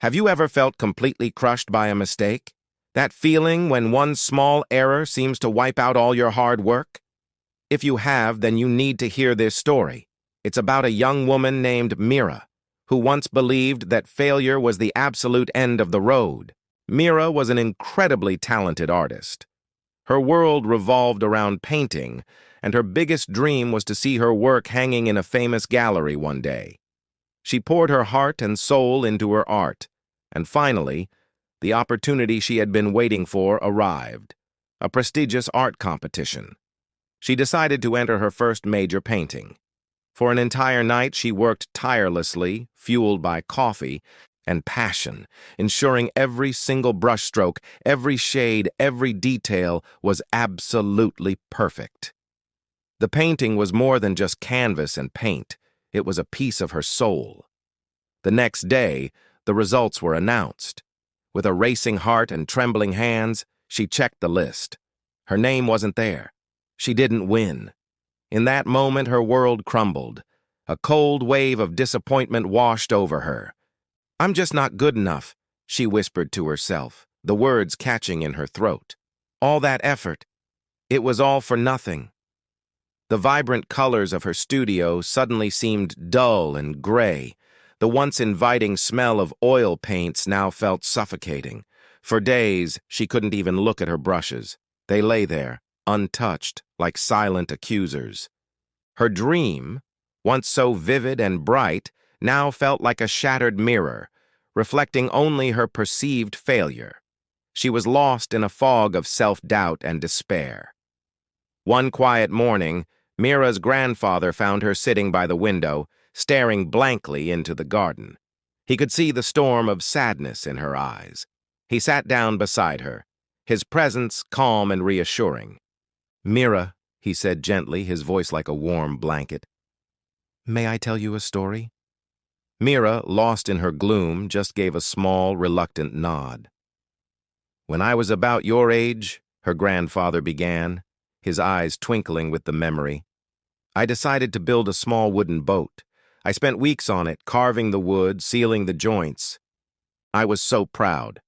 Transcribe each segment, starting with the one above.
Have you ever felt completely crushed by a mistake? That feeling when one small error seems to wipe out all your hard work? If you have, then you need to hear this story. It's about a young woman named Mira, who once believed that failure was the absolute end of the road. Mira was an incredibly talented artist. Her world revolved around painting, and her biggest dream was to see her work hanging in a famous gallery one day. She poured her heart and soul into her art, and finally, the opportunity she had been waiting for arrived, a prestigious art competition. She decided to enter her first major painting. For an entire night, she worked tirelessly, fueled by coffee and passion, ensuring every single brushstroke, every shade, every detail was absolutely perfect. The painting was more than just canvas and paint. It was a piece of her soul. The next day, the results were announced. With a racing heart and trembling hands, she checked the list. Her name wasn't there. She didn't win. In that moment, her world crumbled. A cold wave of disappointment washed over her. "I'm just not good enough," she whispered to herself, the words catching in her throat. All that effort, it was all for nothing. The vibrant colors of her studio suddenly seemed dull and gray. The once inviting smell of oil paints now felt suffocating. For days, she couldn't even look at her brushes. They lay there, untouched, like silent accusers. Her dream, once so vivid and bright, now felt like a shattered mirror, reflecting only her perceived failure. She was lost in a fog of self-doubt and despair. One quiet morning, Mira's grandfather found her sitting by the window, staring blankly into the garden. He could see the storm of sadness in her eyes. He sat down beside her, his presence calm and reassuring. "Mira," he said gently, his voice like a warm blanket, "may I tell you a story?" Mira, lost in her gloom, just gave a small, reluctant nod. "When I was about your age," her grandfather began, his eyes twinkling with the memory, "I decided to build a small wooden boat. I spent weeks on it, carving the wood, sealing the joints. I was so proud.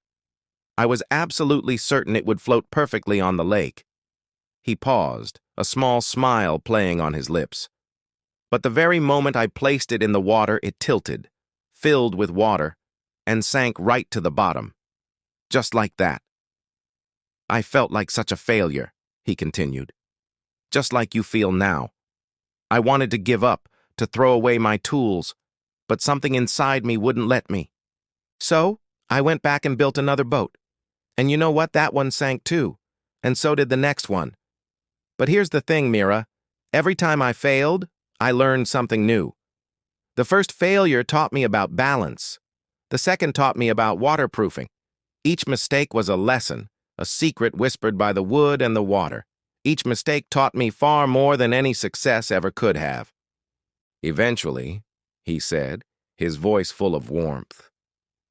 I was absolutely certain it would float perfectly on the lake." He paused, a small smile playing on his lips. "But the very moment I placed it in the water, it tilted, filled with water, and sank right to the bottom. Just like that. I felt like such a failure," he continued. "Just like you feel now. I wanted to give up, to throw away my tools, but something inside me wouldn't let me. So, I went back and built another boat. And you know what? That one sank too, and so did the next one. But here's the thing, Mira. Every time I failed, I learned something new. The first failure taught me about balance. The second taught me about waterproofing. Each mistake was a lesson, a secret whispered by the wood and the water. Each mistake taught me far more than any success ever could have." "Eventually," he said, his voice full of warmth,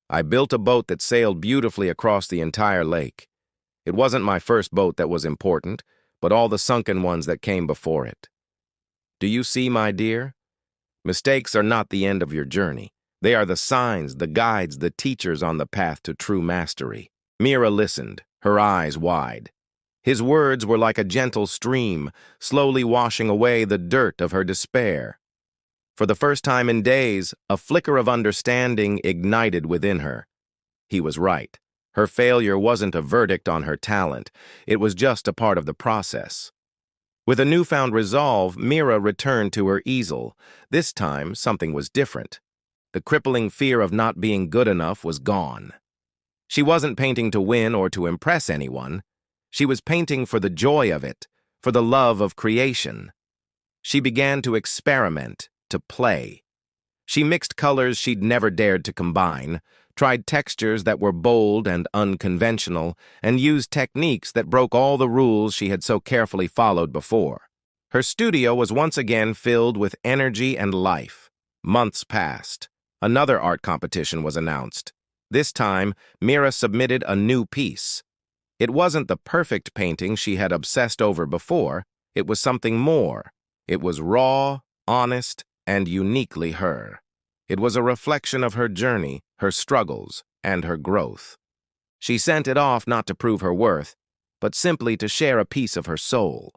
"I built a boat that sailed beautifully across the entire lake. It wasn't my first boat that was important, but all the sunken ones that came before it. Do you see, my dear? Mistakes are not the end of your journey. They are the signs, the guides, the teachers on the path to true mastery." Mira listened, her eyes wide. His words were like a gentle stream, slowly washing away the dirt of her despair. For the first time in days, a flicker of understanding ignited within her. He was right. Her failure wasn't a verdict on her talent. It was just a part of the process. With a newfound resolve, Mira returned to her easel. This time, something was different. The crippling fear of not being good enough was gone. She wasn't painting to win or to impress anyone. She was painting for the joy of it, for the love of creation. She began to experiment, to play. She mixed colors she'd never dared to combine, tried textures that were bold and unconventional, and used techniques that broke all the rules she had so carefully followed before. Her studio was once again filled with energy and life. Months passed. Another art competition was announced. This time, Mira submitted a new piece. It wasn't the perfect painting she had obsessed over before. It was something more. It was raw, honest, and uniquely her. It was a reflection of her journey, her struggles, and her growth. She sent it off not to prove her worth, but simply to share a piece of her soul.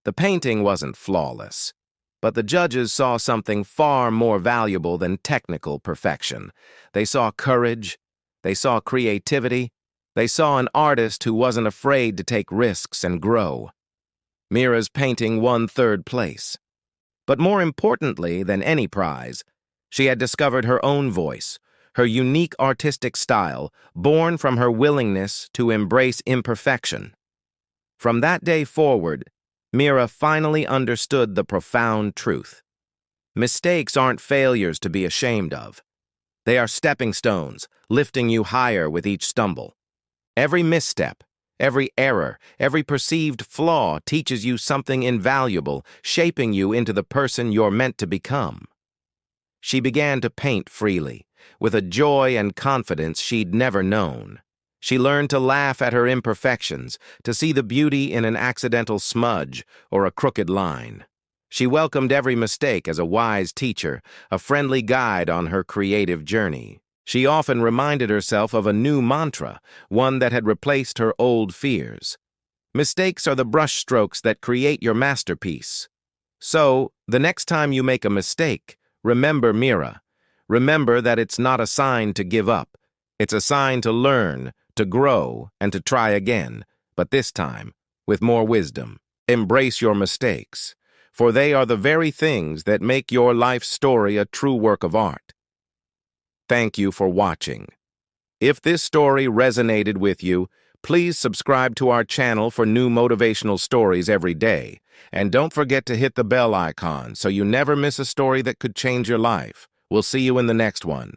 The painting wasn't flawless, but the judges saw something far more valuable than technical perfection. They saw courage, they saw creativity, they saw an artist who wasn't afraid to take risks and grow. Mira's painting won third place. But more importantly than any prize, she had discovered her own voice, her unique artistic style, born from her willingness to embrace imperfection. From that day forward, Mira finally understood the profound truth. Mistakes aren't failures to be ashamed of. They are stepping stones, lifting you higher with each stumble. Every misstep, every error, every perceived flaw teaches you something invaluable, shaping you into the person you're meant to become. She began to paint freely, with a joy and confidence she'd never known. She learned to laugh at her imperfections, to see the beauty in an accidental smudge or a crooked line. She welcomed every mistake as a wise teacher, a friendly guide on her creative journey. She often reminded herself of a new mantra, one that had replaced her old fears. Mistakes are the brushstrokes that create your masterpiece. So, the next time you make a mistake, remember Mira. Remember that it's not a sign to give up. It's a sign to learn, to grow, and to try again, but this time, with more wisdom. Embrace your mistakes, for they are the very things that make your life story a true work of art. Thank you for watching. If this story resonated with you, please subscribe to our channel for new motivational stories every day, and don't forget to hit the bell icon so you never miss a story that could change your life. We'll see you in the next one.